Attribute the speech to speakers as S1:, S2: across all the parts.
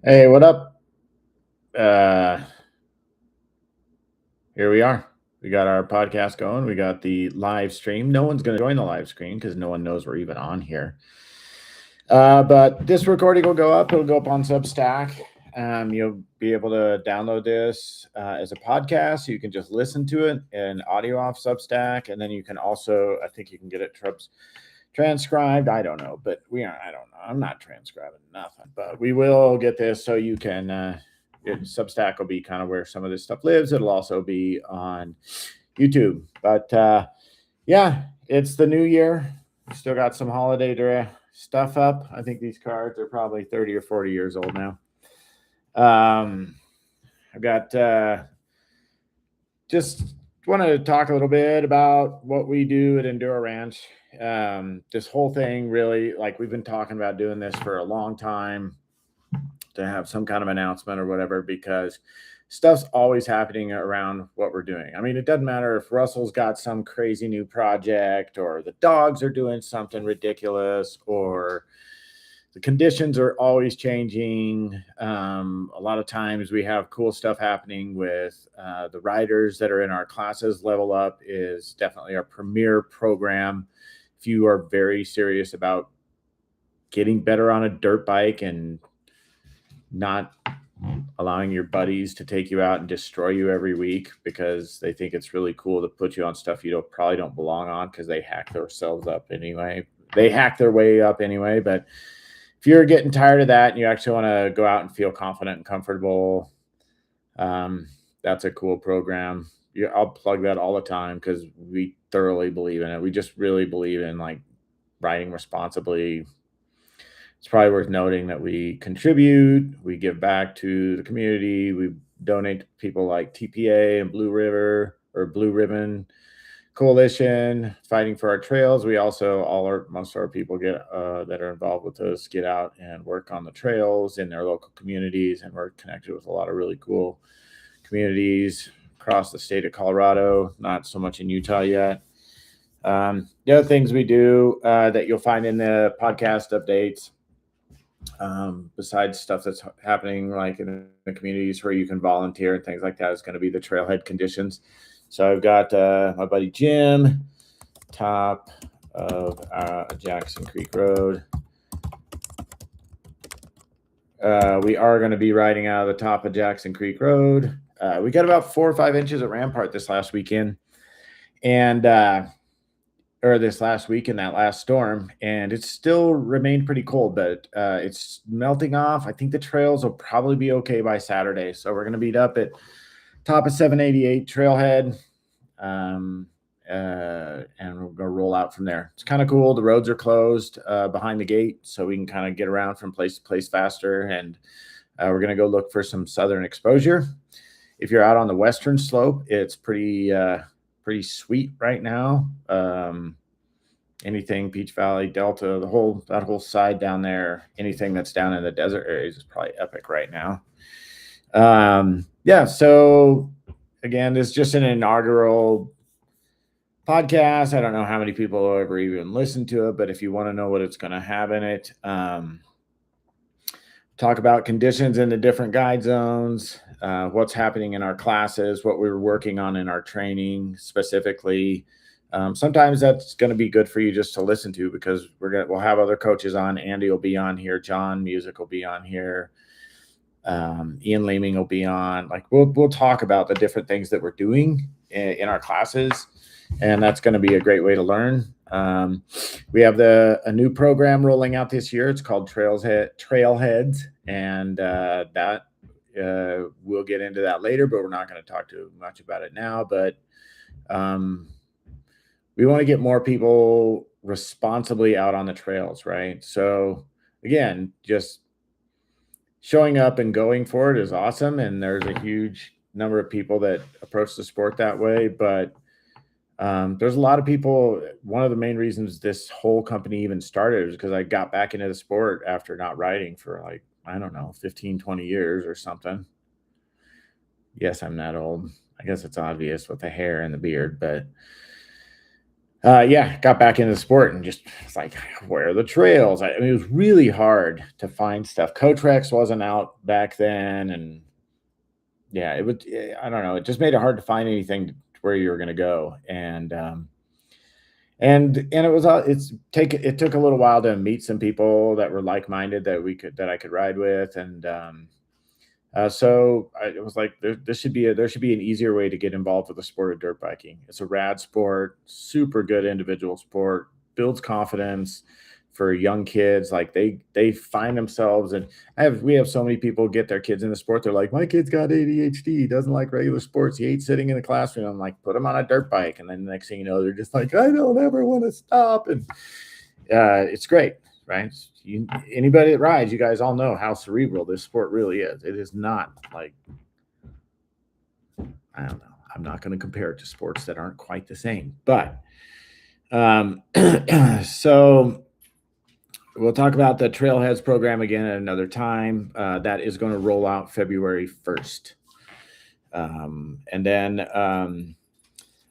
S1: Hey, what up? Uh, Here we are. We got our podcast going. We got the live stream. No one's going to join the live stream because no one knows we're even on here. But this recording will go up. It'll go up on Substack. You'll be able to download this as a podcast. So you can just listen to it in audio off Substack, and then you can also, I think, you can get it transcribed. I don't know, but I don't know. I'm not transcribing nothing, but we will get this so you can. Substack will be kind of where some of this stuff lives. It'll also be on YouTube. But yeah, it's the new year. Still got some holiday stuff up. I think these cards are probably 30 or 40 years old now. I've got just wanted to talk a little bit about what we do at Enduro Ranch. This whole thing really, like, we've been talking about doing this for a long time, to have some kind of announcement or whatever, because stuff's always happening around what we're doing. I mean, it doesn't matter if Russell's got some crazy new project, or the dogs are doing something ridiculous, or the conditions are always changing. A lot of times we have cool stuff happening with the riders that are in our classes. Level Up is definitely our premier program. If you are very serious about getting better on a dirt bike and not allowing your buddies to take you out and destroy you every week because they think it's really cool to put you on stuff you probably don't belong on, because they hack themselves up anyway. They hack their way up anyway. But if you're getting tired of that and you actually want to go out and feel confident and comfortable, that's a cool program. I'll plug that all the time because we thoroughly believe in it. We just really believe in, like, riding responsibly. It's probably worth noting that we contribute, we give back to the community, we donate to people like TPA and Blue Ribbon Coalition, fighting for our trails. We also, most of our people that are involved with us get out and work on the trails in their local communities, and we're connected with a lot of really cool communities across the state of Colorado, not so much in Utah yet. The other things we do that you'll find in the podcast updates, besides stuff that's happening like in the communities where you can volunteer and things like that, is going to be the trailhead conditions. So I've got my buddy Jim, top of Jackson Creek Road. We are going to be riding out of the top of Jackson Creek Road. We got about 4 or 5 inches at Rampart this last weekend, or this last week in that last storm, and it's still remained pretty cold, but it's melting off. I think the trails will probably be okay by Saturday. So we're going to meet up at top of 788 trailhead, and we're going to roll out from there. It's kind of cool. The roads are closed behind the gate, so we can kind of get around from place to place faster, and we're going to go look for some southern exposure. If you're out on the western slope, it's pretty sweet right now. Anything Peach Valley, Delta, that whole side down there, anything that's down in the desert areas is probably epic right now. Yeah, so again, this is just an inaugural podcast. I don't know how many people will ever even listen to it, but if you want to know what it's going to have in it, talk about conditions in the different guide zones, what's happening in our classes, what we're working on in our training specifically. Sometimes that's going to be good for you just to listen to, because we'll have other coaches on. Andy will be on here. John Music will be on here. Ian Leeming will be on. Like, we'll talk about the different things that we're doing in our classes, and that's going to be a great way to learn. We have a new program rolling out this year. It's called Trailheads, and that we'll get into that later, but we're not going to talk too much about it now. But we want to get more people responsibly out on the trails, right? So again, just showing up and going for it is awesome, and there's a huge number of people that approach the sport that way. But there's a lot of people. One of the main reasons this whole company even started is because I got back into the sport after not riding for, like, I don't know, 15, 20 years or something. Yes, I'm that old. I guess it's obvious with the hair and the beard, but yeah, got back into the sport and just it's like, where are the trails? I mean, it was really hard to find stuff. Cotrex wasn't out back then, and yeah, it would. I don't know. It just made it hard to find anything where you were going to go, and it was it took a little while to meet some people that were like minded that I could ride with, and it was like there should be an easier way to get involved with the sport of dirt biking. It's a rad sport, super good individual sport, builds confidence for young kids. Like they find themselves, and we have so many people get their kids in the sport. They're like, my kid's got ADHD, he doesn't like regular sports, he hates sitting in the classroom. I'm like, put him on a dirt bike, and then the next thing you know, they're just like, I don't ever want to stop, and it's great, right? Anybody that rides, you guys all know how cerebral this sport really is. It is not like, I don't know. I'm not going to compare it to sports that aren't quite the same, but so we'll talk about the Trailheads program again at another time. That is going to roll out February 1st. And then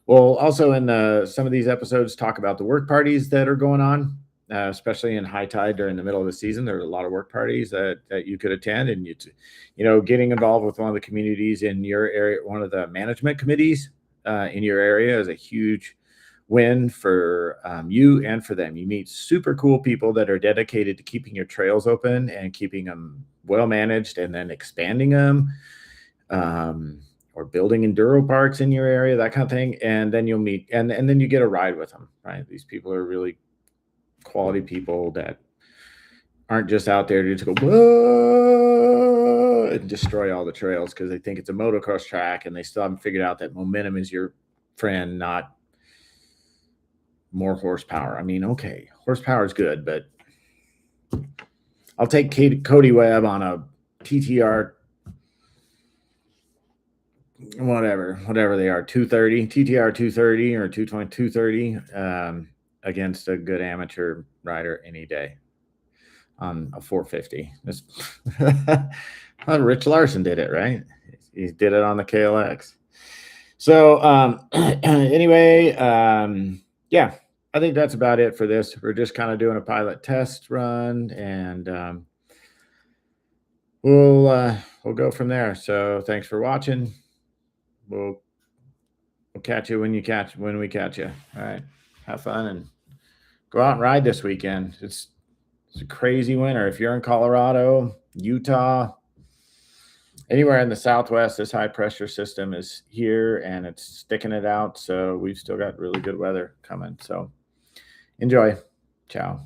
S1: we'll also in some of these episodes talk about the work parties that are going on. Especially in high tide during the middle of the season, there are a lot of work parties that you could attend, and getting involved with one of the communities in your area, one of the management committees in your area, is a huge win for you and for them. You meet super cool people that are dedicated to keeping your trails open and keeping them well managed, and then expanding them, or building enduro parks in your area, that kind of thing. And then you'll meet, and then you get a ride with them, right? These people are really quality people that aren't just out there to just go and destroy all the trails because they think it's a motocross track, and they still haven't figured out that momentum is your friend, not more horsepower. I mean, okay, horsepower is good, but I'll take Cody Webb on a TTR, whatever they are, 230, TTR 230 or 220, 230, against a good amateur rider any day on a 450. Rich Larson did it, right? He did it on the KLX. So anyway, yeah, I think that's about it for this. We're just kind of doing a pilot test run, and we'll go from there. So thanks for watching. We'll catch you when we catch you. All right. Have fun and go out and ride this weekend. It's a crazy winter. If you're in Colorado, Utah, anywhere in the Southwest, this high pressure system is here and it's sticking it out. So we've still got really good weather coming. So enjoy. Ciao.